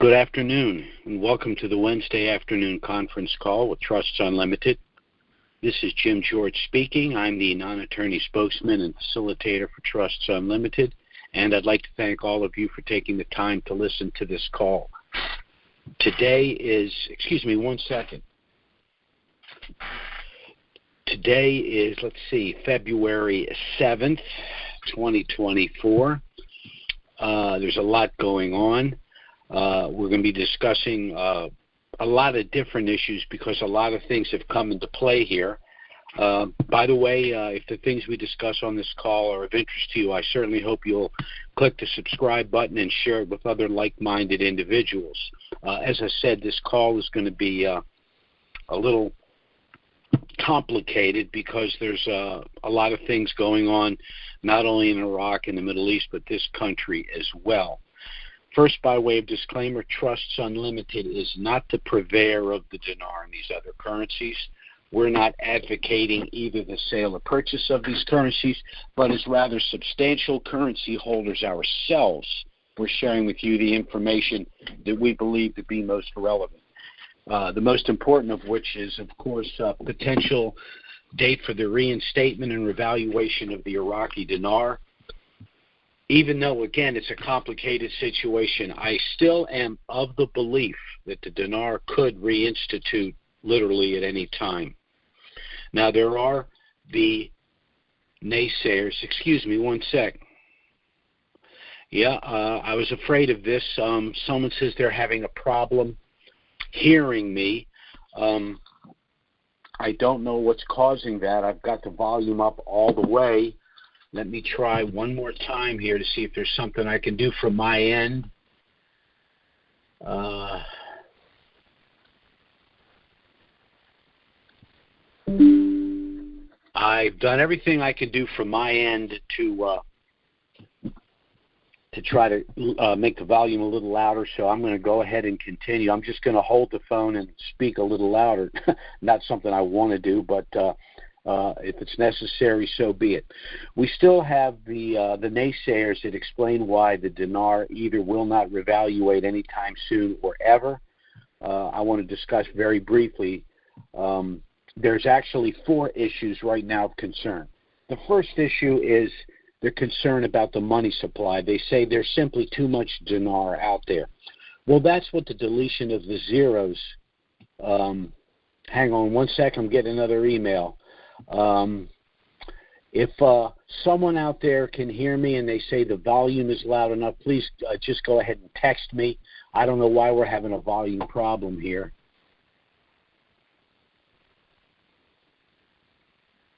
Good afternoon, and welcome to the Wednesday afternoon conference call with Trusts Unlimited. This is Jim George speaking. I'm the non-attorney spokesman and facilitator for Trusts Unlimited, and I'd like to thank all of you for taking the time to listen to this call. Today is, Today is, February 7th, 2024. There's a lot going on. We're going to be discussing a lot of different issues because a lot of things have come into play here. By the way, if the things we discuss on this call are of interest to you, I certainly hope you'll click the subscribe button and share it with other like-minded individuals. As I said, this call is going to be a little complicated because there's a lot of things going on, not only in Iraq and the Middle East, but this country as well. First, by way of disclaimer, Trusts Unlimited is not the purveyor of the dinar and these other currencies. We're not advocating either the sale or purchase of these currencies, but as rather substantial currency holders ourselves, we're sharing with you the information that we believe to be most relevant. The most important of which is, of course, potential date for the reinstatement and revaluation of the Iraqi dinar. Even though, again, it's a complicated situation, I still am of the belief that the dinar could reinstitute literally at any time. Now, there are the naysayers. Excuse me, one sec. Yeah, I was afraid of this. Someone says they're having a problem hearing me. I don't know what's causing that. I've got the volume up all the way. Let me try one more time here to see if there's something I can do from my end. I've done everything I can do from my end to try to make the volume a little louder, so I'm going to go ahead and continue. I'm just going to hold the phone and speak a little louder. Not something I want to do, but if it's necessary, so be it. We still have the naysayers that explain why the dinar either will not revaluate anytime soon or ever. I want to discuss very briefly. There's actually 4 issues right now of concern. The first issue is they're concerned about the money supply. They say there's simply too much dinar out there. Well, that's what the deletion of the zeros. Hang on one second. I'm getting another email. If someone out there can hear me and they say the volume is loud enough, please just go ahead and text me. I don't know why we're having a volume problem here.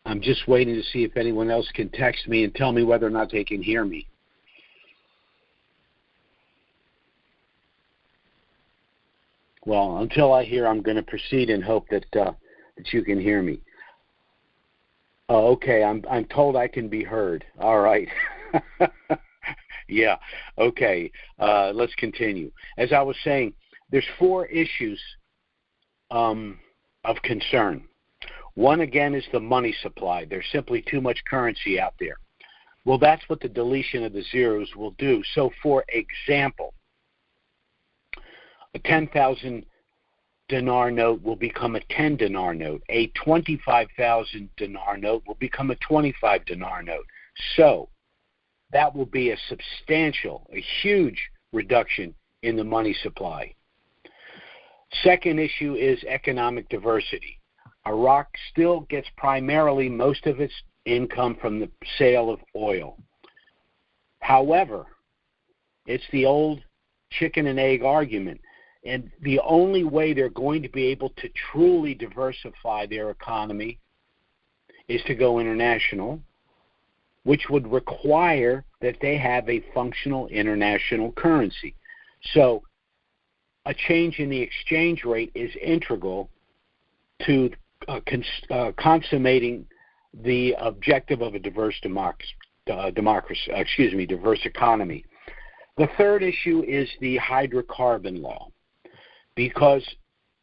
I'm just waiting to see if anyone else can text me and tell me whether or not they can hear me. Well, until I hear, I'm going to proceed and hope that you can hear me. Oh, okay, I'm told I can be heard. All right. Yeah, okay. Let's continue. As I was saying, there's 4 issues of concern. One, again, is the money supply. There's simply too much currency out there. Well, that's what the deletion of the zeros will do. So, for example, a 10,000 dinar note will become a 10 dinar note. A 25,000 dinar note will become a 25 dinar note. So that will be a substantial, a huge reduction in the money supply. Second issue is economic diversity. Iraq still gets primarily most of its income from the sale of oil. However, it's the old chicken and egg argument. And the only way they're going to be able to truly diversify their economy is to go international, which would require that they have a functional international currency. So a change in the exchange rate is integral to consummating the objective of a diverse diverse economy. The third issue is the hydrocarbon law, because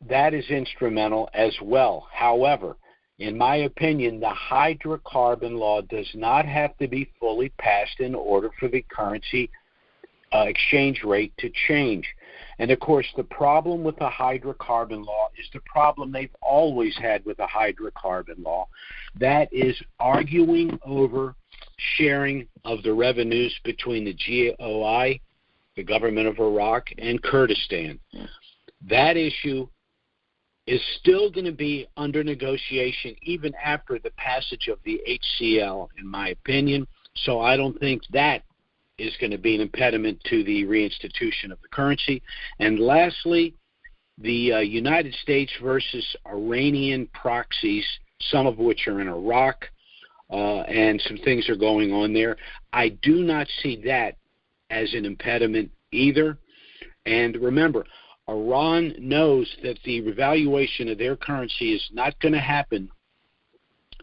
that is instrumental as well. However, in my opinion, the hydrocarbon law does not have to be fully passed in order for the currency exchange rate to change. And, of course, the problem with the hydrocarbon law is the problem they've always had with the hydrocarbon law. That is arguing over sharing of the revenues between the GOI, the government of Iraq, and Kurdistan. That issue is still going to be under negotiation even after the passage of the HCL, in my opinion. So I don't think that is going to be an impediment to the reinstitution of the currency. And lastly, the United States versus Iranian proxies, some of which are in Iraq, and some things are going on there. I do not see that as an impediment either. And remember, Iran knows that the revaluation of their currency is not going to happen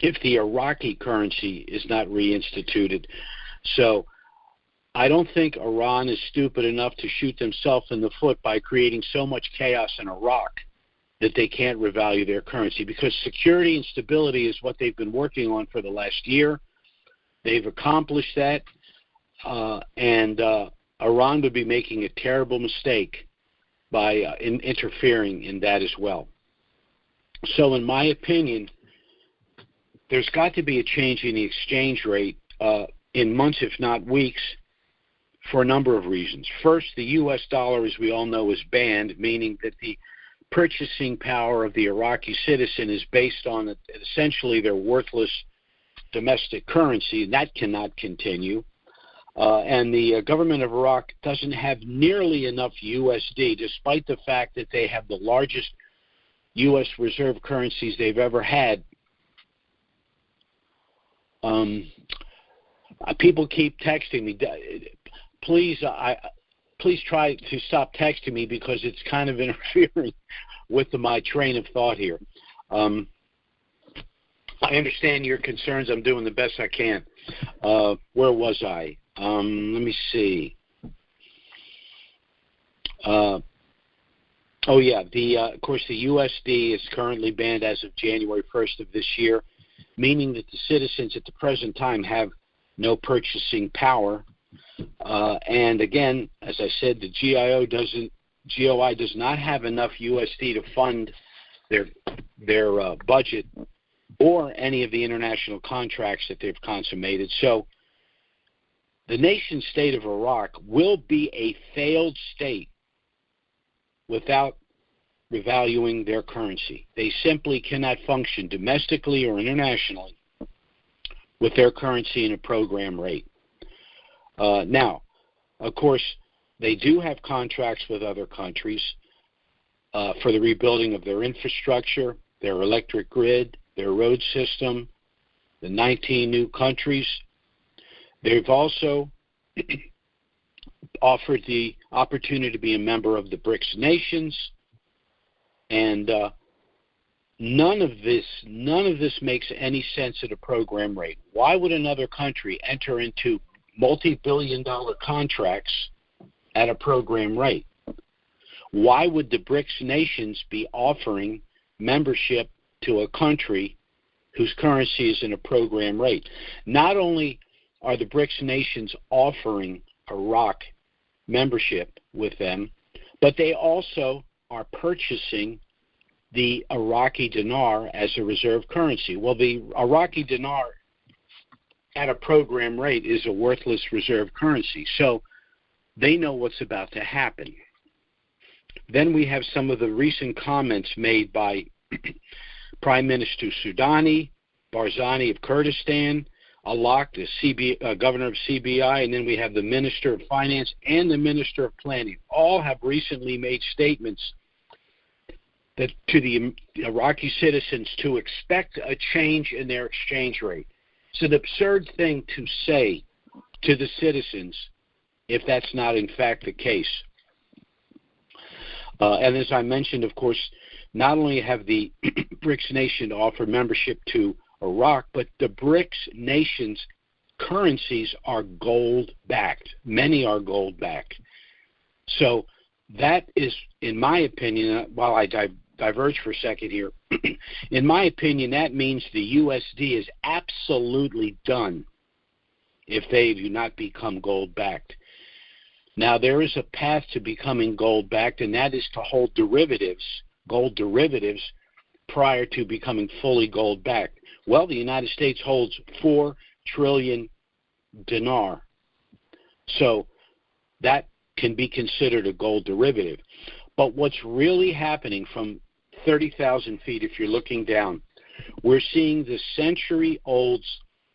if the Iraqi currency is not reinstituted. So I don't think Iran is stupid enough to shoot themselves in the foot by creating so much chaos in Iraq that they can't revalue their currency, because security and stability is what they've been working on for the last year. They've accomplished that, and Iran would be making a terrible mistake by interfering in that as well. So in my opinion, there's got to be a change in the exchange rate in months, if not weeks, for a number of reasons. First, the U.S. dollar, as we all know, is banned, meaning that the purchasing power of the Iraqi citizen is based on essentially their worthless domestic currency, and that cannot continue. And the government of Iraq doesn't have nearly enough USD, despite the fact that they have the largest U.S. reserve currencies they've ever had. People keep texting me. Please try to stop texting me, because it's kind of interfering with my train of thought here. I understand your concerns. I'm doing the best I can. Where was I? Let me see. Of course, the USD is currently banned as of January 1st of this year, meaning that the citizens at the present time have no purchasing power. And again, as I said, the GOI does not have enough USD to fund their budget or any of the international contracts that they've consummated. So the nation state of Iraq will be a failed state without revaluing their currency. They simply cannot function domestically or internationally with their currency in a program rate. Now, of course, they do have contracts with other countries for the rebuilding of their infrastructure, their electric grid, their road system, the 19 new countries. They've also offered the opportunity to be a member of the BRICS nations, and none of this makes any sense at a program rate. Why would another country enter into multi-billion-dollar contracts at a program rate? Why would the BRICS nations be offering membership to a country whose currency is in a program rate? Not only are the BRICS nations offering Iraq membership with them, but they also are purchasing the Iraqi dinar as a reserve currency. Well, the Iraqi dinar at a program rate is a worthless reserve currency, so they know what's about to happen. Then we have some of the recent comments made by Prime Minister Soudani, Barzani of Kurdistan, Alak, the governor of CBI, and then we have the Minister of Finance and the Minister of Planning. All have recently made statements that to the Iraqi citizens to expect a change in their exchange rate. It's an absurd thing to say to the citizens if that's not in fact the case. And as I mentioned, of course, not only have the BRICS nation offered membership to Iraq, but the BRICS nations' currencies are gold-backed. Many are gold-backed. So that is, in my opinion, while I diverge for a second here, in my opinion, that means the USD is absolutely done if they do not become gold-backed. Now, there is a path to becoming gold-backed, and that is to hold gold derivatives, prior to becoming fully gold-backed. Well, the United States holds 4 trillion dinar. So that can be considered a gold derivative. But what's really happening from 30,000 feet, if you're looking down, we're seeing the century-old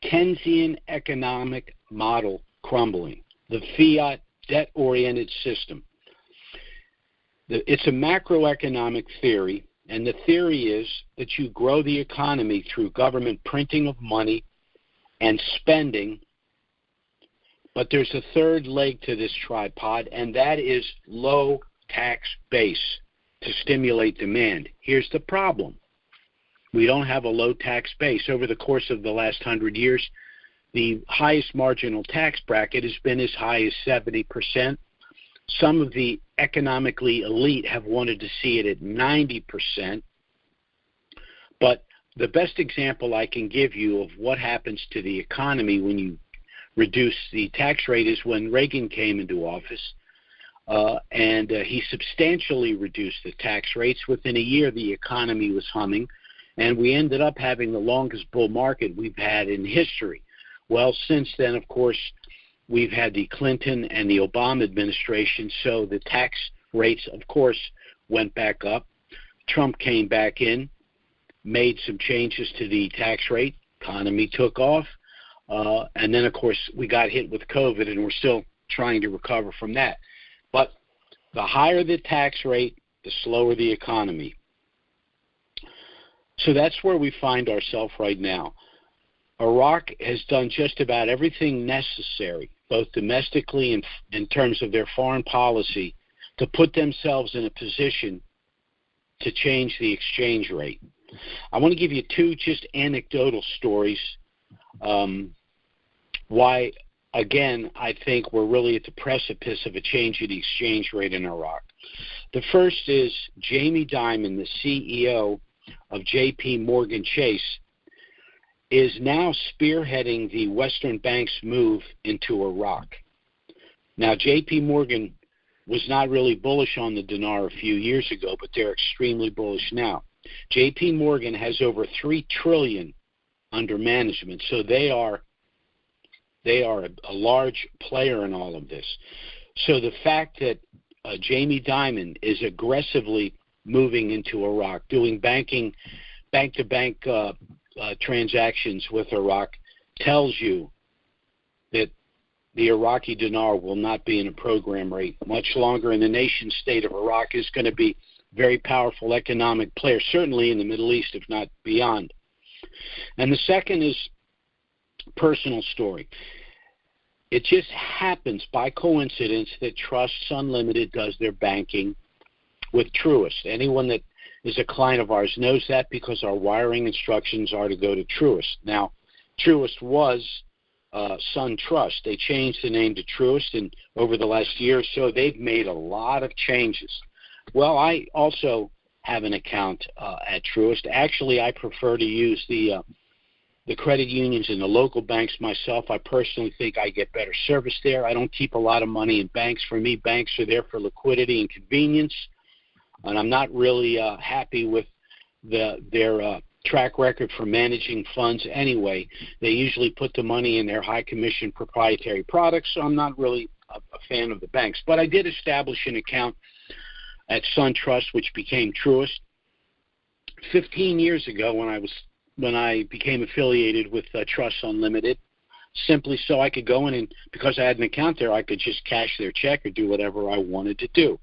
Keynesian economic model crumbling, the fiat debt-oriented system. It's a macroeconomic theory, and the theory is that you grow the economy through government printing of money and spending. But there's a third leg to this tripod, and that is low tax base to stimulate demand. Here's the problem. We don't have a low tax base. Over the course of the last 100 years, the highest marginal tax bracket has been as high as 70%. Some of the economically elite have wanted to see it at 90%. But the best example I can give you of what happens to the economy when you reduce the tax rate is when Reagan came into office, and he substantially reduced the tax rates. Within a year, the economy was humming, and we ended up having the longest bull market we've had in history. Well, since then, of course, we've had the Clinton and the Obama administration, so the tax rates, of course, went back up. Trump came back in, made some changes to the tax rate, economy took off, and then, of course, we got hit with COVID, and we're still trying to recover from that. But the higher the tax rate, the slower the economy. So that's where we find ourselves right now. Iraq has done just about everything necessary, both domestically and in terms of their foreign policy, to put themselves in a position to change the exchange rate. I want to give you 2 just anecdotal stories why, again, I think we're really at the precipice of a change in the exchange rate in Iraq. The first is Jamie Dimon, the CEO of J.P. Morgan Chase, is now spearheading the Western bank's move into Iraq. Now, J.P. Morgan was not really bullish on the dinar a few years ago, but they're extremely bullish now. J.P. Morgan has over $3 trillion under management, so they are a large player in all of this. So the fact that Jamie Dimon is aggressively moving into Iraq, doing bank-to-bank transactions with Iraq, tells you that the Iraqi dinar will not be in a program rate much longer, and the nation state of Iraq is going to be a very powerful economic player, certainly in the Middle East, if not beyond. And the second is personal story. It just happens by coincidence that Trusts Unlimited does their banking with Truist. Anyone that is a client of ours knows that, because our wiring instructions are to go to Truist. Now, Truist was SunTrust. They changed the name to Truist, and over the last year or so, they've made a lot of changes. Well, I also have an account at Truist. Actually, I prefer to use the credit unions and the local banks myself. I personally think I get better service there. I don't keep a lot of money in banks. For me, banks are there for liquidity and convenience, and I'm not really happy with their track record for managing funds anyway. They usually put the money in their high commission proprietary products, so I'm not really a fan of the banks. But I did establish an account at SunTrust, which became Truist 15 years ago when I became affiliated with Trusts Unlimited, simply so I could go in, and because I had an account there, I could just cash their check or do whatever I wanted to do.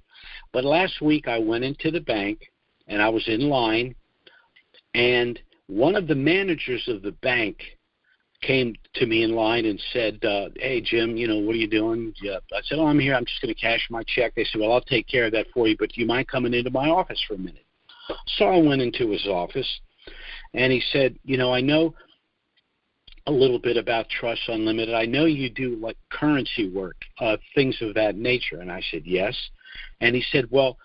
But last week I went into the bank, and I was in line, and one of the managers of the bank came to me in line and said, hey, Jim, what are you doing? Yeah. I said, I'm here. I'm just going to cash my check. They said, well, I'll take care of that for you, but do you mind coming into my office for a minute? So I went into his office, and he said, I know a little bit about Trusts Unlimited. I know you do like currency work, things of that nature. And I said, yes. And he said, well,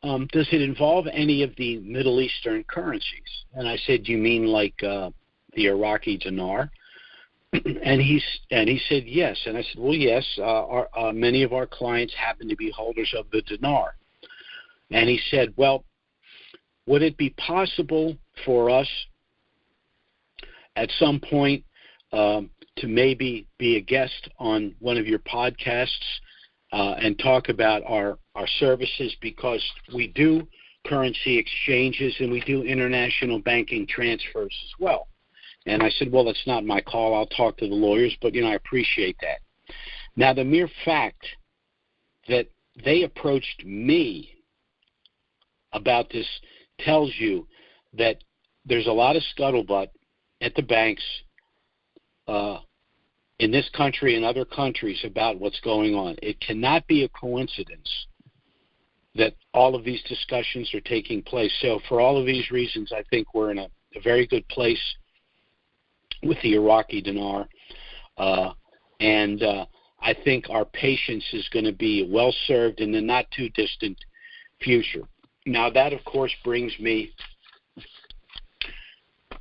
does it involve any of the Middle Eastern currencies? And I said, you mean like the Iraqi dinar? And he said yes. And I said, well, yes. Many of our clients happen to be holders of the dinar. And he said, well, would it be possible for us at some point to maybe be a guest on one of your podcasts and talk about our services, because we do currency exchanges and we do international banking transfers as well. And I said, well, that's not my call. I'll talk to the lawyers, but, I appreciate that. Now, the mere fact that they approached me about this tells you that there's a lot of scuttlebutt at the banks in this country and other countries about what's going on. It cannot be a coincidence that all of these discussions are taking place. So for all of these reasons, I think we're in a very good place with the Iraqi dinar. And I think our patience is going to be well served in the not too distant future. Now, that, of course, brings me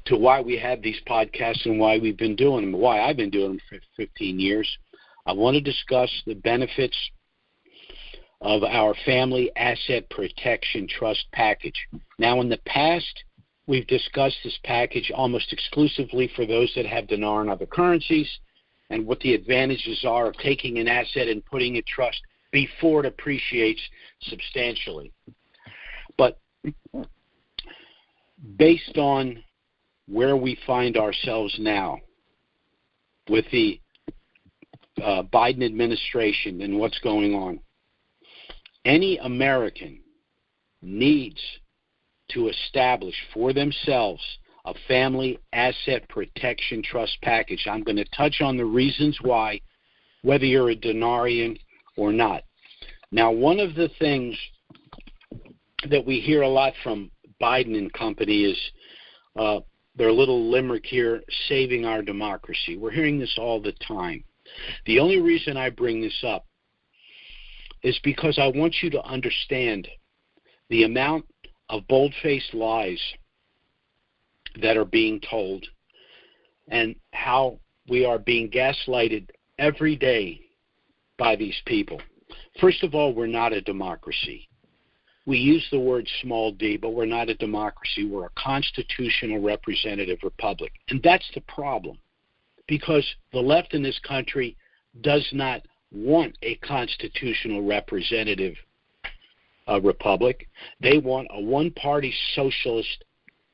to why we have these podcasts and why we've been doing them, why I've been doing them for 15 years. I want to discuss the benefits of our Family Asset Protection Trust package. Now, in the past, we've discussed this package almost exclusively for those that have dinar and other currencies, and what the advantages are of taking an asset and putting it in trust before it appreciates substantially. But based on where we find ourselves now with the Biden administration and what's going on, any American needs to establish for themselves a Family Asset Protection Trust package. I'm going to touch on the reasons why, whether you're a dinarian or not. Now, one of the things that we hear a lot from Biden and company is their little limerick here, saving our democracy. We're hearing this all the time. The only reason I bring this up is because I want you to understand the amount of bold-faced lies that are being told and how we are being gaslighted every day by these people. First of all, we're not a democracy. We use the word small d, but we're not a democracy. We're a constitutional representative republic. And that's the problem, because the left in this country does not want a constitutional representative republic. They want a one-party socialist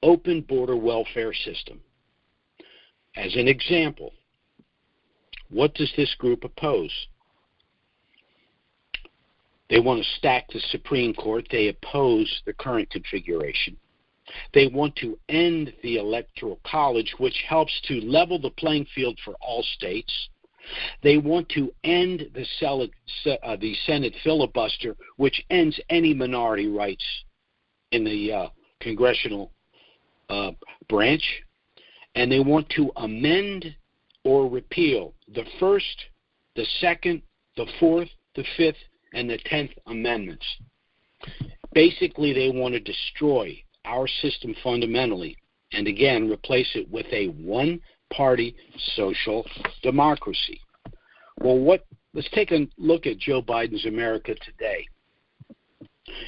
open border welfare system. As an example, what does this group oppose? They want to stack the Supreme Court. They oppose the current configuration. They want to end the Electoral College, which helps to level the playing field for all states. They want to end the Senate filibuster, which ends any minority rights in the congressional branch. And they want to amend or repeal the First, the Second, the Fourth, the Fifth, and the 10th Amendments. Basically, they want to destroy our system fundamentally and, again, replace it with a one-party social democracy. Well, let's take a look at Joe Biden's America today.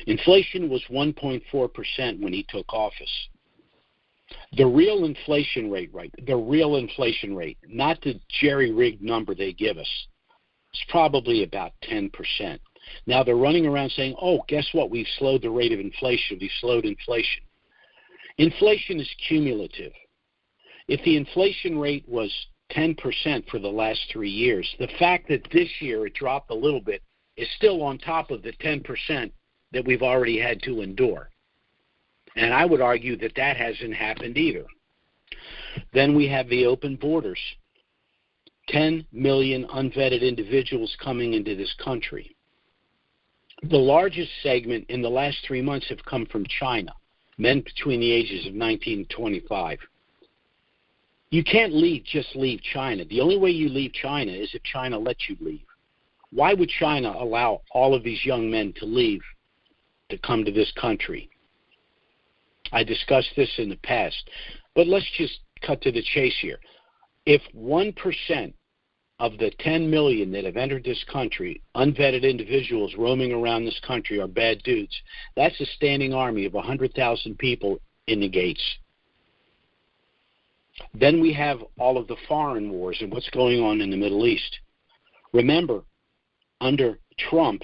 Inflation was 1.4% when he took office. The real inflation rate, not the jerry-rigged number they give us, is probably about 10%. Now, they're running around saying, oh, guess what? We've slowed the rate of inflation. We've slowed inflation. Inflation is cumulative. If the inflation rate was 10% for the last 3 years, the fact that this year it dropped a little bit is still on top of the 10% that we've already had to endure. And I would argue that that hasn't happened either. Then we have the open borders. 10 million unvetted individuals coming into this country. The largest segment in the last 3 months have come from China, men between the ages of 19 and 25. You can't just leave China. The only way you leave China is if China lets you leave. Why would China allow all of these young men to leave to come to this country? I discussed this in the past, but let's just cut to the chase here. If 1% of the 10 million that have entered this country, unvetted individuals roaming around this country, are bad dudes, that's a standing army of 100,000 people in the gates. Then we have all of the foreign wars and what's going on in the Middle East. Remember, under Trump,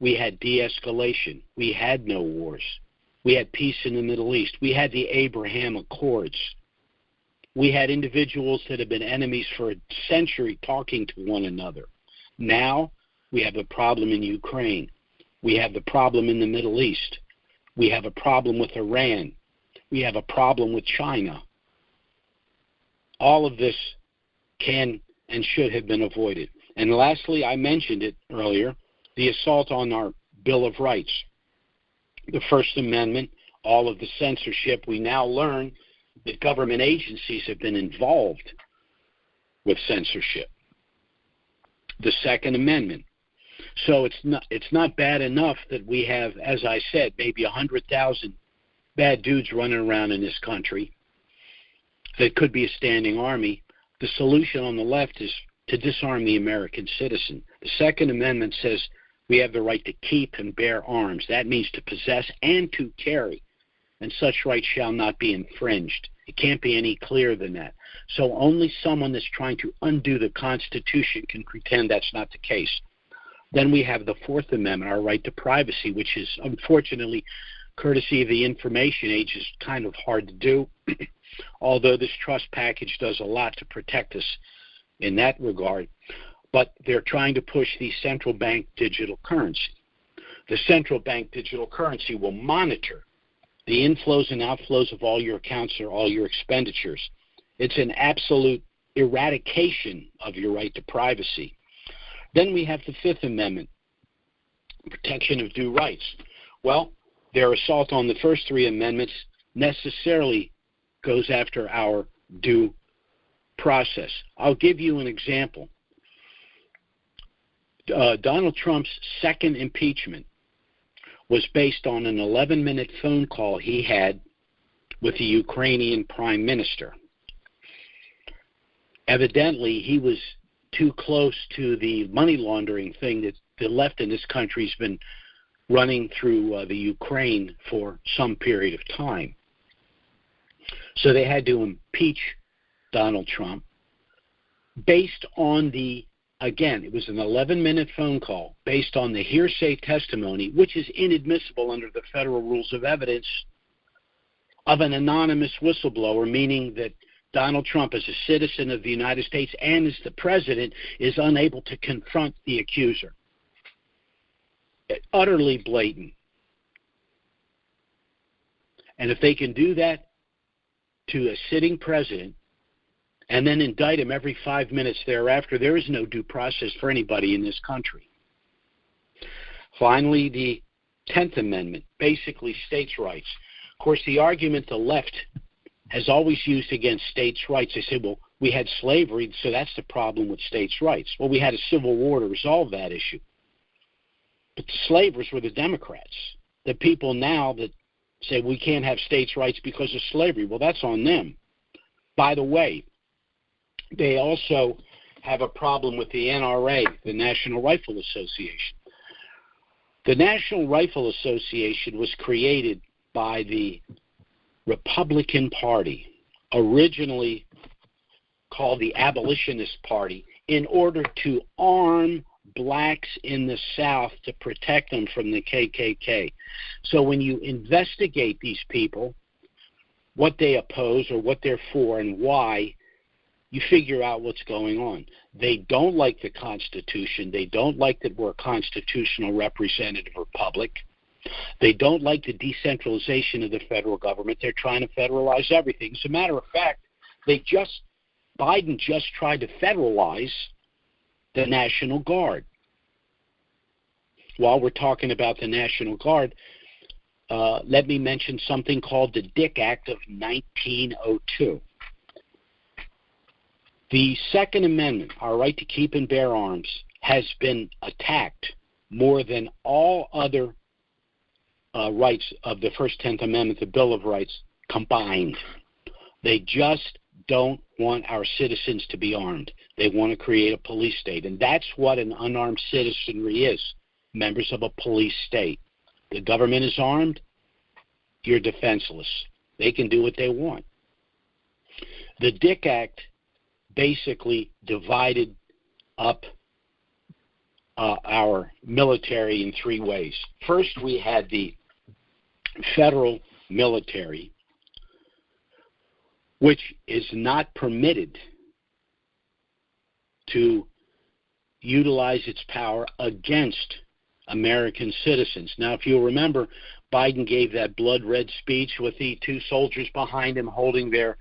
we had de-escalation. We had no wars. We had peace in the Middle East. We had the Abraham Accords. We had individuals that have been enemies for a century talking to one another. Now we have a problem in Ukraine. We have the problem in the Middle East. We have a problem with Iran. We have a problem with China. All of this can and should have been avoided. And lastly, I mentioned it earlier, the assault on our Bill of Rights. The First Amendment, all of the censorship. We now learn that government agencies have been involved with censorship. The Second Amendment. So it's not bad enough that we have, as I said, maybe 100,000 bad dudes running around in this country that could be a standing army. The solution on the left is to disarm the American citizen. The Second Amendment says we have the right to keep and bear arms. That means to possess and to carry, and such rights shall not be infringed. It can't be any clearer than that. So only someone that's trying to undo the Constitution can pretend that's not the case. Then we have the Fourth Amendment, our right to privacy, which is unfortunately, courtesy of the information age, is kind of hard to do, although this trust package does a lot to protect us in that regard. But they're trying to push the central bank digital currency. The central bank digital currency will monitor the inflows and outflows of all your accounts or all your expenditures. It's an absolute eradication of your right to privacy. Then we have the Fifth Amendment, protection of due rights. Well, their assault on the first three amendments necessarily goes after our due process. I'll give you an example. Donald Trump's second impeachment was based on an 11-minute phone call he had with the Ukrainian prime minister. Evidently, he was too close to the money laundering thing that the left in this country has been running through the Ukraine for some period of time. So they had to impeach Donald Trump based on again, it was an 11-minute phone call based on the hearsay testimony, which is inadmissible under the federal rules of evidence, of an anonymous whistleblower, meaning that Donald Trump, as a citizen of the United States and as the president, is unable to confront the accuser. Utterly blatant. And if they can do that to a sitting president and then indict him every 5 minutes thereafter, there is no due process for anybody in this country. Finally, the 10th Amendment, basically states' rights. Of course, the argument the left has always used against states' rights, they say, well, we had slavery, so that's the problem with states' rights. Well, we had a civil war to resolve that issue. But the slavers were the Democrats. The people now that say we can't have states' rights because of slavery, well, that's on them. By the way, they also have a problem with the NRA, the National Rifle Association. The National Rifle Association was created by the Republican Party, originally called the Abolitionist Party, in order to arm blacks in the South to protect them from the KKK. So when you investigate these people, what they oppose or what they're for and why, you figure out what's going on. They don't like the Constitution. They don't like that we're a constitutional representative republic. They don't like the decentralization of the federal government. They're trying to federalize everything. As a matter of fact, Biden just tried to federalize the National Guard. While we're talking about the National Guard, let me mention something called the Dick Act of 1902. The Second Amendment, our right to keep and bear arms, has been attacked more than all other rights of the First 10th Amendment, the Bill of Rights, combined. They just don't want our citizens to be armed. They want to create a police state. And that's what an unarmed citizenry is, members of a police state. The government is armed, you're defenseless. They can do what they want. The Dick Act basically divided up our military in three ways. First, we had the federal military, which is not permitted to utilize its power against American citizens. Now, if you'll remember, Biden gave that blood-red speech with the two soldiers behind him holding their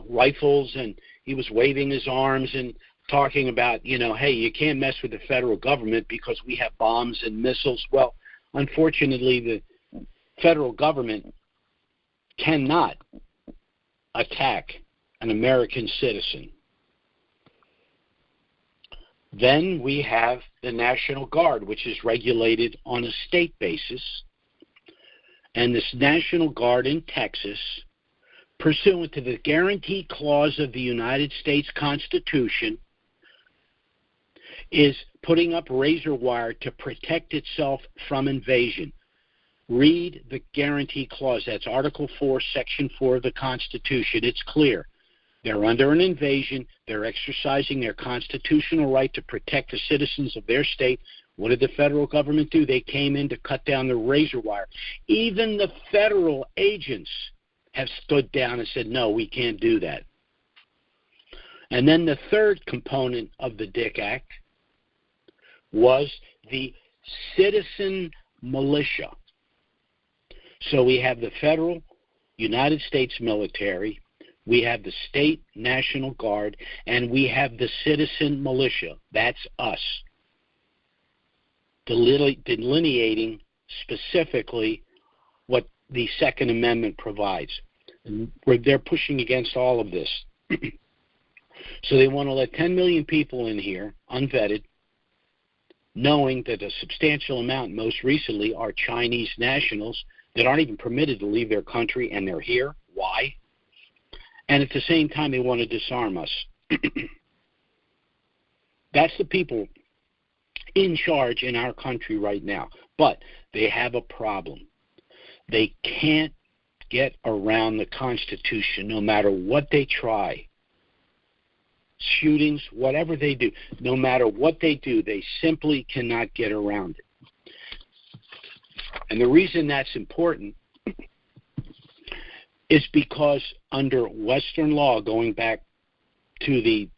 rifles, and he was waving his arms and talking about, hey, you can't mess with the federal government because we have bombs and missiles. Well, unfortunately, the federal government cannot attack an American citizen. Then we have the National Guard, which is regulated on a state basis. And this National Guard in Texas, pursuant to the Guarantee Clause of the United States Constitution, is putting up razor wire to protect itself from invasion. Read the Guarantee Clause. That's Article 4, Section 4 of the Constitution. It's clear. They're under an invasion. They're exercising their constitutional right to protect the citizens of their state. What did the federal government do? They came in to cut down the razor wire. Even the federal agents have stood down and said, no, we can't do that. And then the third component of the Dick Act was the citizen militia. So we have the federal United States military, we have the state National Guard, and we have the citizen militia. That's us. Delineating specifically what the Second Amendment provides. And they're pushing against all of this. So they want to let 10 million people in here, unvetted, knowing that a substantial amount, most recently, are Chinese nationals that aren't even permitted to leave their country, and they're here. Why? And at the same time, they want to disarm us. That's the people in charge in our country right now. But they have a problem. They can't get around the Constitution no matter what they try. Shootings, whatever they do, no matter what they do, they simply cannot get around it. And the reason that's important is because under Western law, going back to the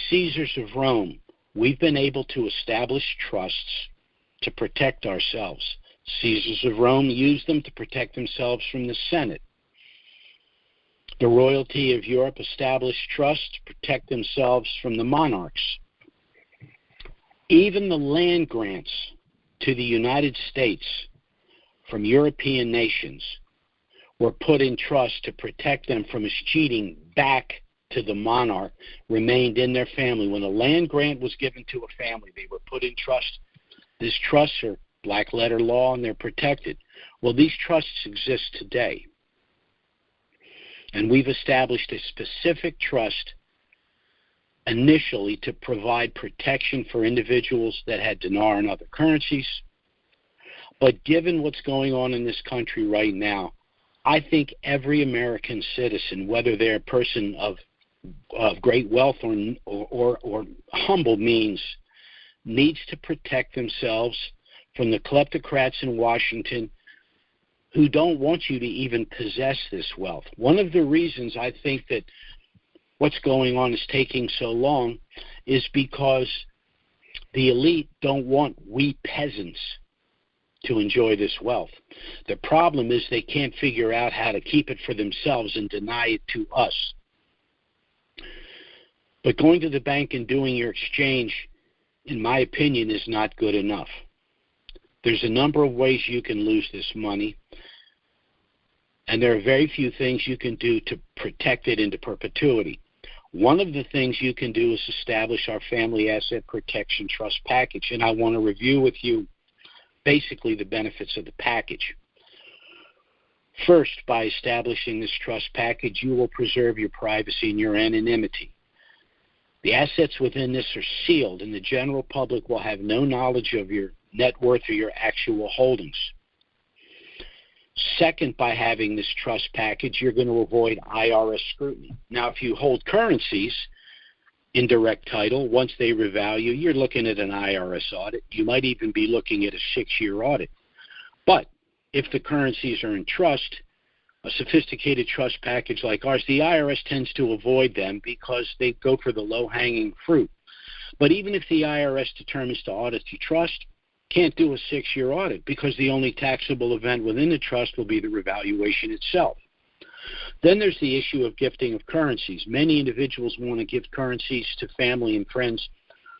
Caesars of Rome, we've been able to establish trusts to protect ourselves. Caesars of Rome used them to protect themselves from the Senate. The royalty of Europe established trusts to protect themselves from the monarchs. Even the land grants to the United States from European nations were put in trust to protect them from cheating back to the monarch, remained in their family. When a land grant was given to a family, they were put in trust. These trusts are black letter law, and they're protected. Well, these trusts exist today. And we've established a specific trust initially to provide protection for individuals that had dinar and other currencies. But given what's going on in this country right now, I think every American citizen, whether they're a person of great wealth or humble means, needs to protect themselves from the kleptocrats in Washington who don't want you to even possess this wealth. One of the reasons I think that what's going on is taking so long is because the elite don't want we peasants to enjoy this wealth. The problem is they can't figure out how to keep it for themselves and deny it to us. But going to the bank and doing your exchange, in my opinion, is not good enough. There's a number of ways you can lose this money, and there are very few things you can do to protect it into perpetuity. One of the things you can do is establish our Family Asset Protection Trust package, and I want to review with you basically the benefits of the package. First, by establishing this trust package, you will preserve your privacy and your anonymity. The assets within this are sealed, and the general public will have no knowledge of your net worth or your actual holdings. Second, by having this trust package, you're going to avoid IRS scrutiny. Now, if you hold currencies in direct title, once they revalue, you're looking at an IRS audit. You might even be looking at a 6-year audit. But if the currencies are in trust, a sophisticated trust package like ours, the IRS tends to avoid them because they go for the low-hanging fruit. But even if the IRS determines to audit your trust, can't do a 6-year audit because the only taxable event within the trust will be the revaluation itself. Then there's the issue of gifting of currencies. Many individuals want to give currencies to family and friends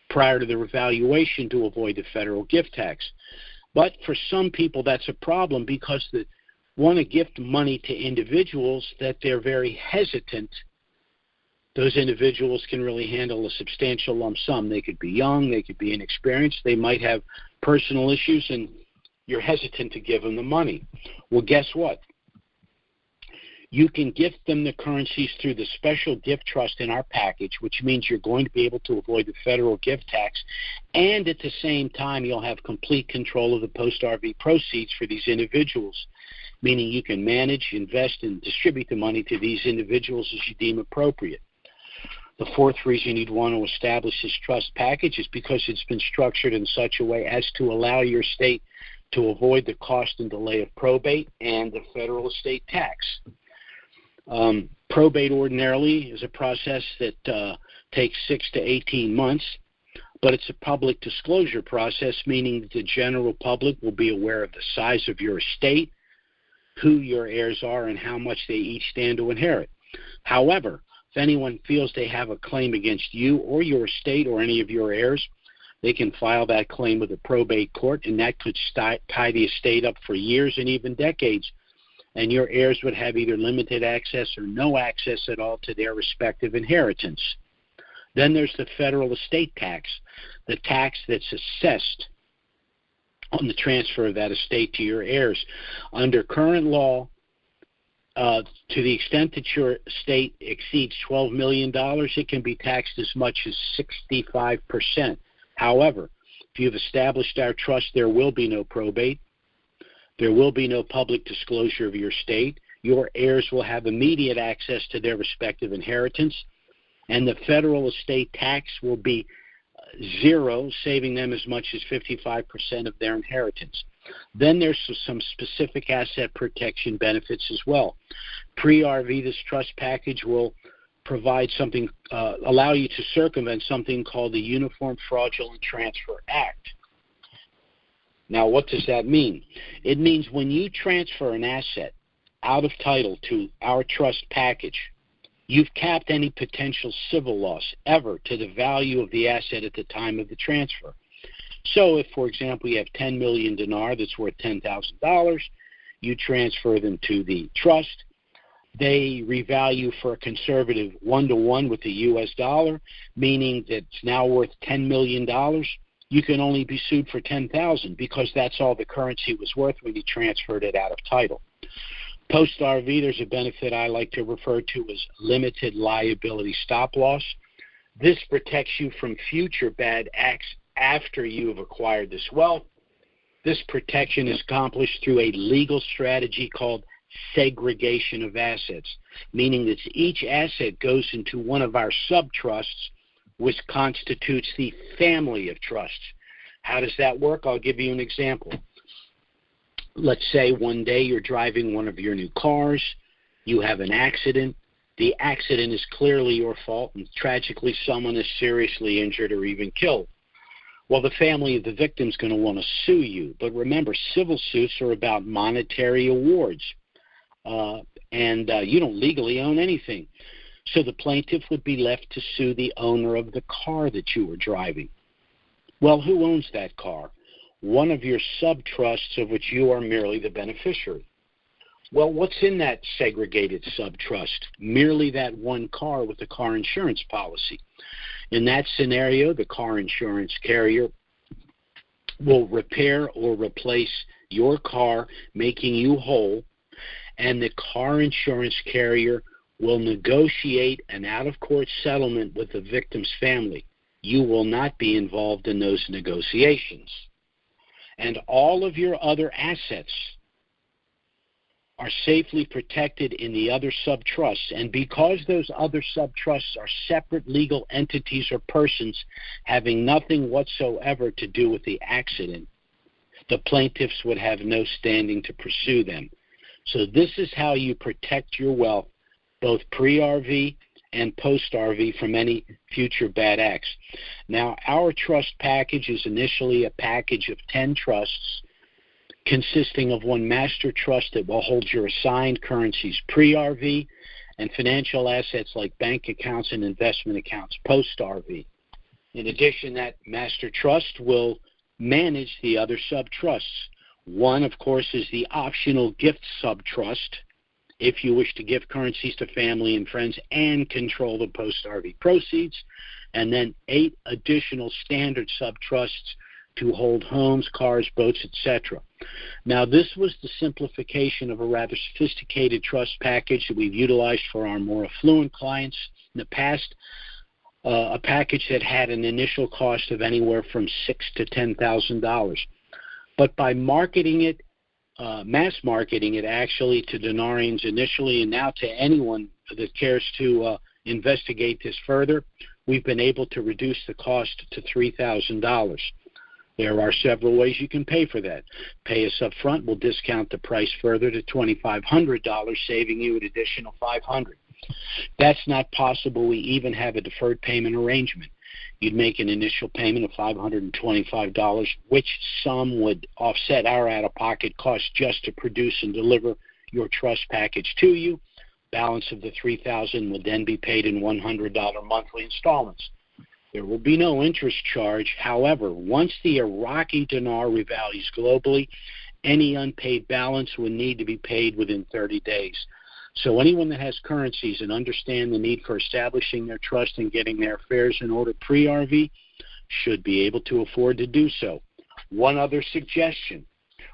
prior to the revaluation to avoid the federal gift tax. But for some people, that's a problem because they want to gift money to individuals that they're very hesitant. Those individuals can really handle a substantial lump sum. They could be young, they could be inexperienced, they might have personal issues, and you're hesitant to give them the money. Well, guess what? You can gift them the currencies through the special gift trust in our package, which means you're going to be able to avoid the federal gift tax, and at the same time you'll have complete control of the post-RV proceeds for these individuals, meaning you can manage, invest, and distribute the money to these individuals as you deem appropriate. The fourth reason you'd want to establish this trust package is because it's been structured in such a way as to allow your state to avoid the cost and delay of probate and the federal estate tax. Probate ordinarily is a process that takes 6 to 18 months, but it's a public disclosure process, meaning that the general public will be aware of the size of your estate, who your heirs are, and how much they each stand to inherit. However, if anyone feels they have a claim against you or your estate or any of your heirs, they can file that claim with a probate court, and that could tie the estate up for years and even decades, and your heirs would have either limited access or no access at all to their respective inheritance. Then there's the federal estate tax, the tax that's assessed on the transfer of that estate to your heirs. Under current law, to the extent that your estate exceeds $12 million, it can be taxed as much as 65%. However, if you've established our trust, there will be no probate. There will be no public disclosure of your estate. Your heirs will have immediate access to their respective inheritance, and the federal estate tax will be zero, saving them as much as 55% of their inheritance. Then there's some specific asset protection benefits as well. Pre-RV, this trust package will provide something, allow you to circumvent something called the Uniform Fraudulent Transfer Act. Now, what does that mean? It means when you transfer an asset out of title to our trust package, you've capped any potential civil loss ever to the value of the asset at the time of the transfer. So if, for example, you have 10 million dinar that's worth $10,000, you transfer them to the trust, they revalue for a conservative 1-to-1 with the U.S. dollar, meaning that it's now worth $10 million. You can only be sued for $10,000 because that's all the currency was worth when you transferred it out of title. Post-RV, there's a benefit I like to refer to as limited liability stop loss. This protects you from future bad acts after you have acquired this wealth. This protection is accomplished through a legal strategy called segregation of assets, meaning that each asset goes into one of our sub-trusts, which constitutes the family of trusts. How does that work? I'll give you an example. Let's say one day you're driving one of your new cars, you have an accident. The accident is clearly your fault, and tragically someone is seriously injured or even killed. Well, the family of the victim is going to want to sue you. But remember, civil suits are about monetary awards, and you don't legally own anything. So the plaintiff would be left to sue the owner of the car that you were driving. Well, who owns that car? One of your sub-trusts of which you are merely the beneficiary. Well, what's in that segregated sub-trust? Merely that one car with a car insurance policy. In that scenario, the car insurance carrier will repair or replace your car, making you whole, and the car insurance carrier will negotiate an out-of-court settlement with the victim's family. You will not be involved in those negotiations. And all of your other assets are safely protected in the other sub-trusts. And because those other sub-trusts are separate legal entities or persons having nothing whatsoever to do with the accident, the plaintiffs would have no standing to pursue them. So this is how you protect your wealth, both pre-RV and post-RV, from any future bad acts. Now, our trust package is initially a package of 10 trusts consisting of one master trust that will hold your assigned currencies pre-RV and financial assets like bank accounts and investment accounts post-RV. In addition, that master trust will manage the other sub-trusts. One, of course, is the optional gift sub-trust, if you wish to give currencies to family and friends and control the post-RV proceeds, and then 8 additional standard sub-trusts to hold homes, cars, boats, etc. Now, this was the simplification of a rather sophisticated trust package that we've utilized for our more affluent clients in the past, a package that had an initial cost of anywhere from $6,000 to $10,000. But by marketing it, mass marketing it actually to Denarians initially and now to anyone that cares to investigate this further, we've been able to reduce the cost to $3,000. There are several ways you can pay for that. Pay us up front. We'll discount the price further to $2,500, saving you an additional $500. That's not possible. We even have a deferred payment arrangement. You'd make an initial payment of $525, which sum would offset our out-of-pocket costs just to produce and deliver your trust package to you. Balance of the $3,000 would then be paid in $100 monthly installments. There will be no interest charge. However, once the Iraqi dinar revalues globally, any unpaid balance would need to be paid within 30 days. So anyone that has currencies and understand the need for establishing their trust and getting their affairs in order pre-RV should be able to afford to do so. One other suggestion.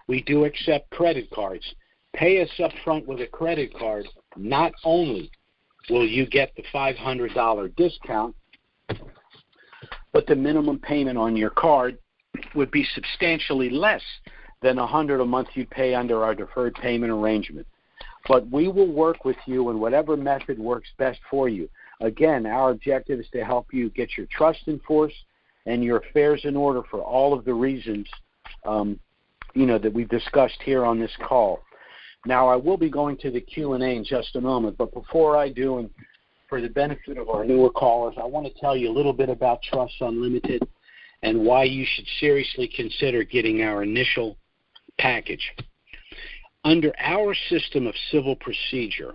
We do accept credit cards. Pay us up front with a credit card. Not only will you get the $500 discount, but the minimum payment on your card would be substantially less than $100 a month you'd pay under our deferred payment arrangement. But we will work with you in whatever method works best for you. Again, our objective is to help you get your trust enforced and your affairs in order for all of the reasons that we've discussed here on this call. Now, I will be going to the Q&A in just a moment, but before I do, and for the benefit of our newer callers, I want to tell you a little bit about Trusts Unlimited and why you should seriously consider getting our initial package. Under our system of civil procedure,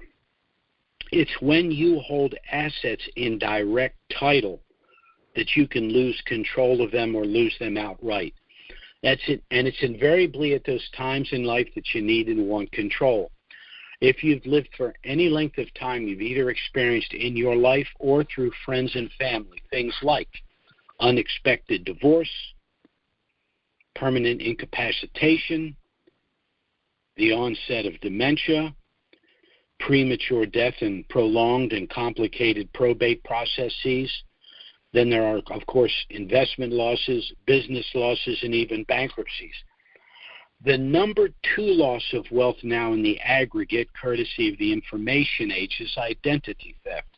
it's when you hold assets in direct title that you can lose control of them or lose them outright. That's it, and it's invariably at those times in life that you need and want control. If you've lived for any length of time, you've either experienced in your life or through friends and family things like unexpected divorce, permanent incapacitation, the onset of dementia, premature death and prolonged and complicated probate processes. Then there are, of course, investment losses, business losses, and even bankruptcies. The number 2 loss of wealth now in the aggregate, courtesy of the information age, is identity theft.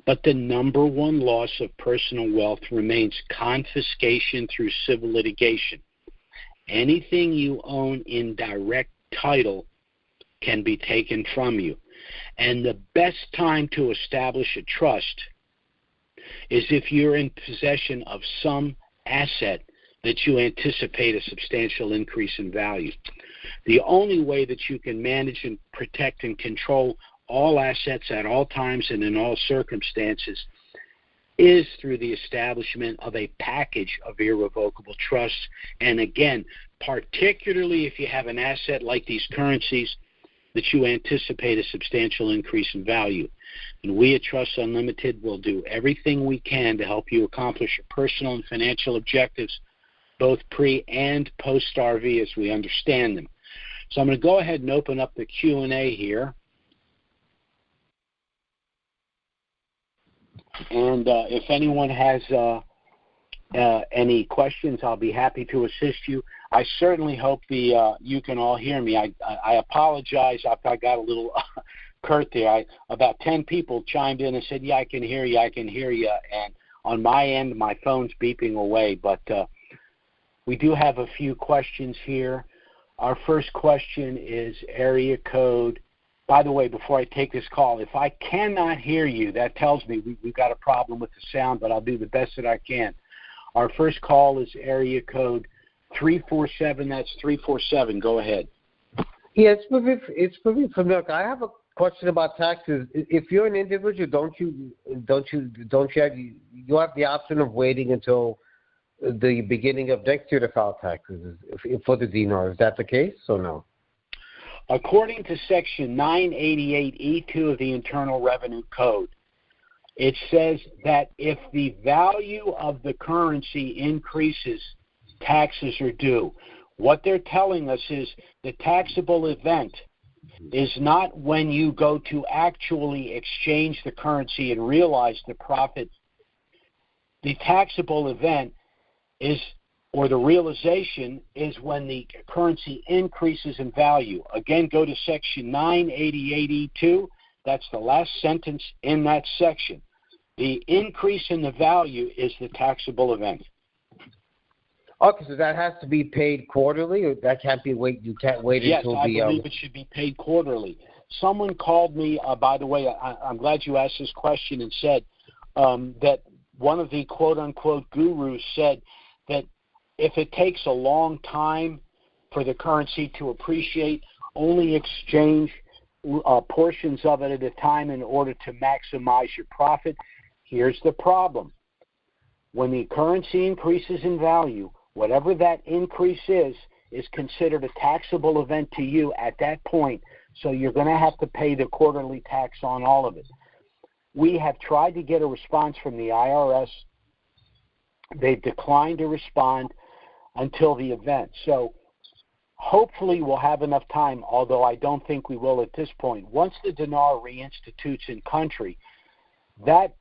But the number 1 loss of personal wealth remains confiscation through civil litigation. Anything you own in direct title can be taken from you. And the best time to establish a trust is if you're in possession of some asset that you anticipate a substantial increase in value. The only way that you can manage and protect and control all assets at all times and in all circumstances is through the establishment of a package of irrevocable trusts. And again, particularly if you have an asset like these currencies that you anticipate a substantial increase in value. And we at Trusts Unlimited will do everything we can to help you accomplish your personal and financial objectives, both pre and post-RV as we understand them. So I'm going to go ahead and open up the Q&A here. And if anyone has any questions, I'll be happy to assist you. I certainly hope you can all hear me. I apologize if I got a little curt there. About 10 people chimed in and said, yeah, I can hear you, And on my end, my phone's beeping away. But we do have a few questions here. Our first question is area code. By the way, before I take this call, if I cannot hear you, that tells me we've got a problem with the sound, but I'll do the best that I can. Our first call is area code 347. That's 347. Go ahead. Yeah, it's pretty familiar. I have a question about taxes. If you're an individual, don't you have the option of waiting until the beginning of next year to file taxes for the dinar? Is that the case or no? According to Section 988E2 of the Internal Revenue Code, it says that if the value of the currency increases, taxes are due. What they're telling us is the taxable event is not when you go to actually exchange the currency and realize the profit. The taxable event is, or the realization is, when the currency increases in value. Again, go to Section 988E2. That's the last sentence in that section. The increase in the value is the taxable event. Okay, so that has to be paid quarterly, or that can't be you can't wait until the... Yes, I believe it should be paid quarterly. Someone called me, by the way, I'm glad you asked this question, and said that one of the quote-unquote gurus said that if it takes a long time for the currency to appreciate, only exchange portions of it at a time in order to maximize your profit. Here's the problem. When the currency increases in value, whatever that increase is considered a taxable event to you at that point, so you're going to have to pay the quarterly tax on all of it. We have tried to get a response from the IRS. They've declined to respond until the event. So hopefully we'll have enough time, although I don't think we will at this point. Once the dinar reinstitutes in country, that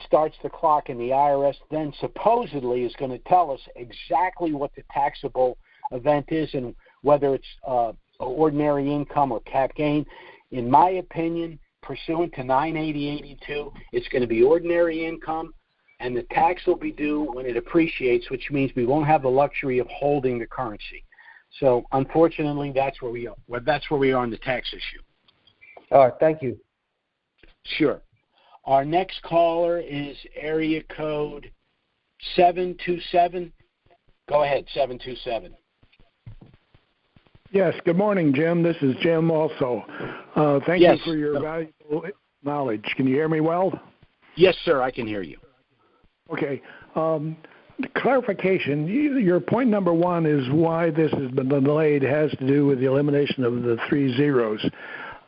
starts the clock, and the IRS then supposedly is going to tell us exactly what the taxable event is and whether it's ordinary income or cap gain. In my opinion, pursuant to 98082, it's going to be ordinary income, and the tax will be due when it appreciates, which means we won't have the luxury of holding the currency. So, unfortunately, that's where we are. That's where we are on the tax issue. All right, thank you. Sure. Our next caller is area code 727. Go ahead, 727. Yes, good morning, Jim. This is Jim also. Thank you for your valuable knowledge. Can you hear me well? Yes, sir, I can hear you. Okay. Clarification, your point number one is why this has been delayed has to do with the elimination of the 3 zeros.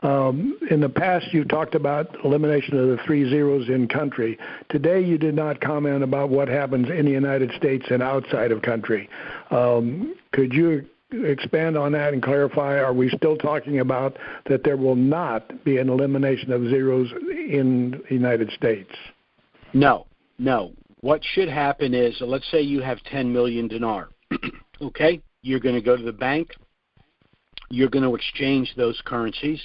In the past, you talked about elimination of the 3 zeros in country. Today, you did not comment about what happens in the United States and outside of country. Could you expand on that and clarify, are we still talking about that there will not be an elimination of zeros in the United States? No. What should happen is, let's say you have 10 million dinar. Okay? You're going to go to the bank. You're going to exchange those currencies.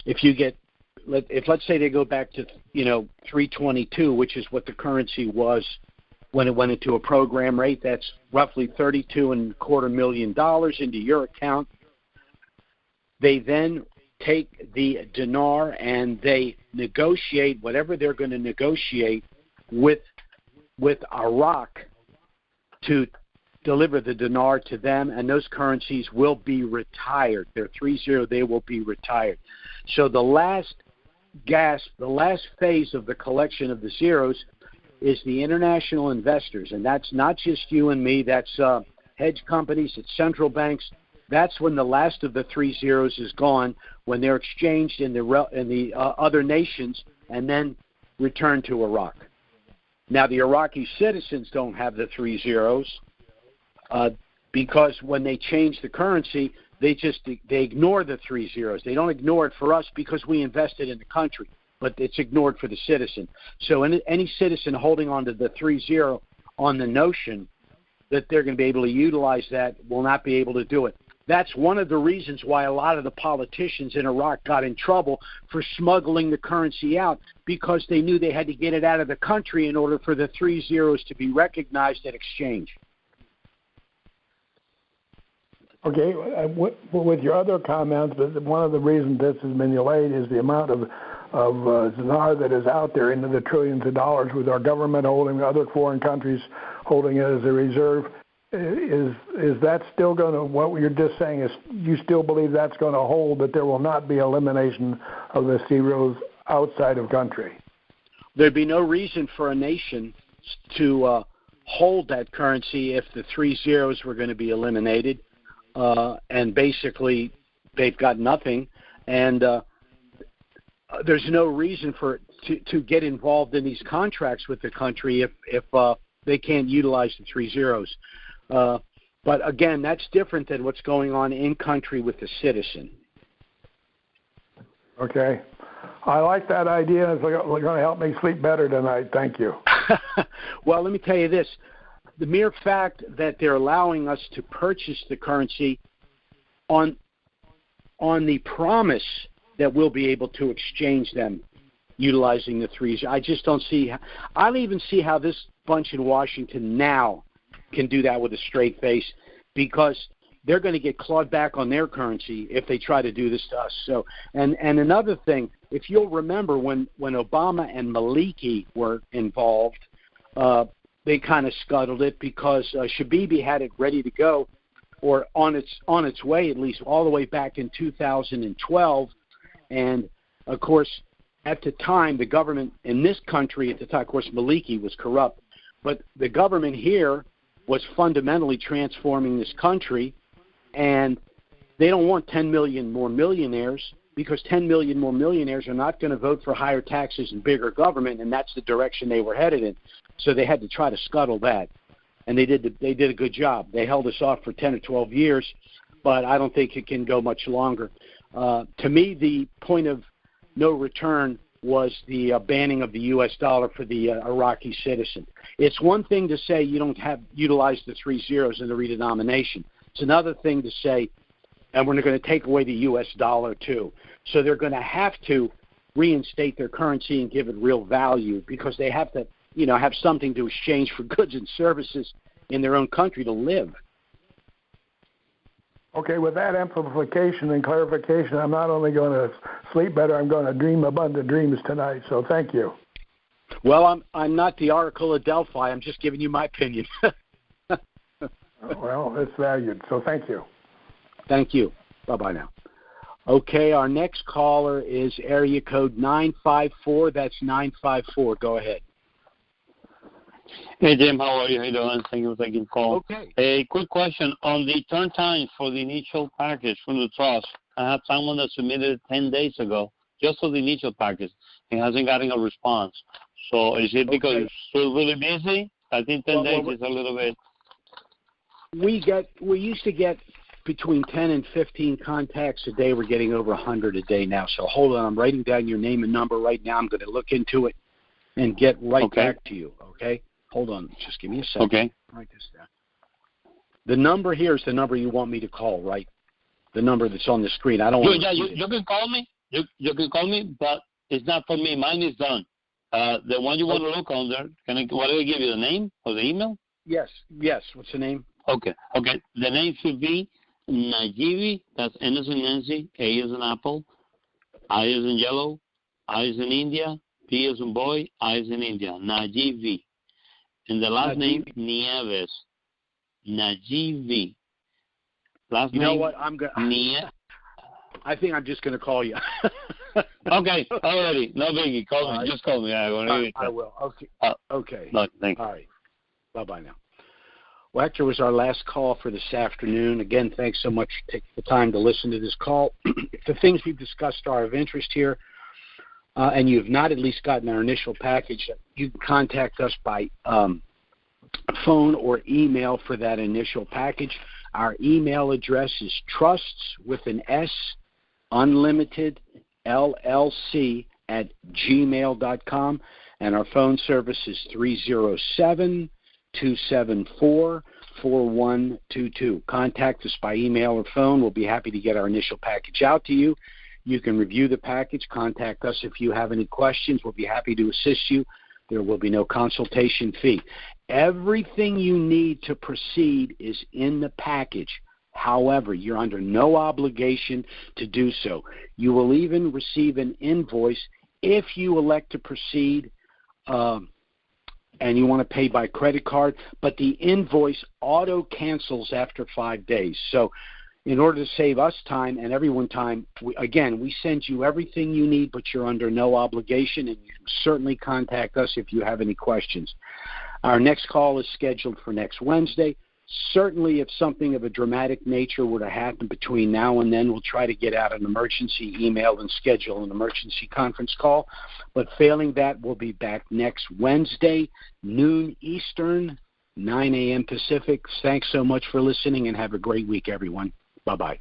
If let's say they go back to 322, which is what the currency was when it went into a program rate, that's roughly $32.25 million into your account. They then take the dinar and they negotiate whatever they're going to negotiate with Iraq to deliver the dinar to them, and those currencies will be retired. They're 3-0, they will be retired. So the last gasp, the last phase of the collection of the zeros is the international investors, and that's not just you and me, that's hedge companies, it's central banks. That's when the last of the 3 zeros is gone, when they're exchanged in the other nations and then returned to Iraq. Now, the Iraqi citizens don't have the 3 zeros, because when they change the currency, They ignore the 3 zeros. They don't ignore it for us because we invested in the country, but it's ignored for the citizen. So any citizen holding on to the 3-0 on the notion that they're going to be able to utilize that will not be able to do it. That's one of the reasons why a lot of the politicians in Iraq got in trouble for smuggling the currency out, because they knew they had to get it out of the country in order for the 3 zeros to be recognized at exchange. Okay, with your other comments, but one of the reasons this has been delayed is the amount of dinar that is out there into the trillions of dollars, with our government holding, other foreign countries holding it as a reserve. Is that still going to, what you're just saying is you still believe that's going to hold, that there will not be elimination of the zeros outside of country? There'd be no reason for a nation to hold that currency if the 3 zeros were going to be eliminated, and basically they've got nothing, and there's no reason to get involved in these contracts with the country if they can't utilize the 3 zeros. But again, that's different than what's going on in country with the citizen. Okay. I like that idea. It's going to help me sleep better tonight. Thank you. Well, let me tell you this. The mere fact that they're allowing us to purchase the currency on the promise that we'll be able to exchange them utilizing the 3s, I just don't see. I don't even see how this bunch in Washington now can do that with a straight face, because they're going to get clawed back on their currency if they try to do this to us. So, and another thing, if you'll remember when Obama and Maliki were involved, they kind of scuttled it because Shabibi had it ready to go, or on its way, at least all the way back in 2012. And of course, at the time, the government in this country, at the time, of course, Maliki was corrupt, but the government here was fundamentally transforming this country, and they don't want 10 million more millionaires, because 10 million more millionaires are not going to vote for higher taxes and bigger government, and that's the direction they were headed in. So they had to try to scuttle that, and they did a good job. They held us off for 10 or 12 years, but I don't think it can go much longer. To me, the point of no return was the banning of the U.S. dollar for the Iraqi citizen. It's one thing to say you don't have utilized the 3 zeros in the redenomination. It's another thing to say, and we're going to take away the U.S. dollar too. So they're going to have to reinstate their currency and give it real value, because they have to, have something to exchange for goods and services in their own country to live. Okay, with that amplification and clarification, I'm not only going to sleep better, I'm going to dream abundant dreams tonight. So thank you. Well, I'm not the Oracle of Delphi. I'm just giving you my opinion. Well, it's valued. So thank you. Thank you. Bye-bye now. Okay, our next caller is area code 954. That's 954. Go ahead. Hey, Jim, how are you? How you doing? Thank you for taking the call. Okay. A quick question. On the turn time for the initial package from the trust, I had someone that submitted 10 days ago just for the initial package and hasn't gotten a response. So is it because you're still really busy? I think 10 days is a little bit. We used to get between 10 and 15 contacts a day. We're getting over 100 a day now. So hold on. I'm writing down your name and number right now. I'm going to look into it and get back to you, okay? Hold on. Just give me a second. Okay. Write this down. The number here is the number you want me to call, right? The number that's on the screen. I don't want to you can call me. You can call me, but it's not for me. Mine is done. The one you want to look under, what do I give you, the name or the email? Yes. What's the name? Okay. The name should be Najivi. That's N as in Nancy, A as in Apple, I as in yellow, I as in India, P as in boy, I as in India. Najivi. And the last name, Nieves. Najivi. Last name. You know what? I think I'm just going to call you. Okay, already. No biggie. Call me. Just call me. I will. Okay. Okay. No, thanks. All right. Bye-bye now. Well, Hector was our last call for this afternoon. Again, thanks so much for taking the time to listen to this call. If the things we've discussed are of interest here, and you have not at least gotten our initial package, you can contact us by phone or email for that initial package. Our email address is trusts with an S, unlimited LLC at gmail.com, and our phone service is 307-274-4122. Contact us by email or phone. We'll be happy to get our initial package out to you. You can review the package. Contact us if you have any questions. We'll be happy to assist you. There will be no consultation fee. Everything you need to proceed is in the package. However, you're under no obligation to do so. You will even receive an invoice if you elect to proceed and you want to pay by credit card, but the invoice auto-cancels after 5 days. So in order to save us time and everyone time, we send you everything you need, but you're under no obligation, and you certainly contact us if you have any questions. Our next call is scheduled for next Wednesday. Certainly, if something of a dramatic nature were to happen between now and then, we'll try to get out an emergency email and schedule an emergency conference call. But failing that, we'll be back next Wednesday, noon Eastern, 9 a.m. Pacific. Thanks so much for listening, and have a great week, everyone. Bye-bye.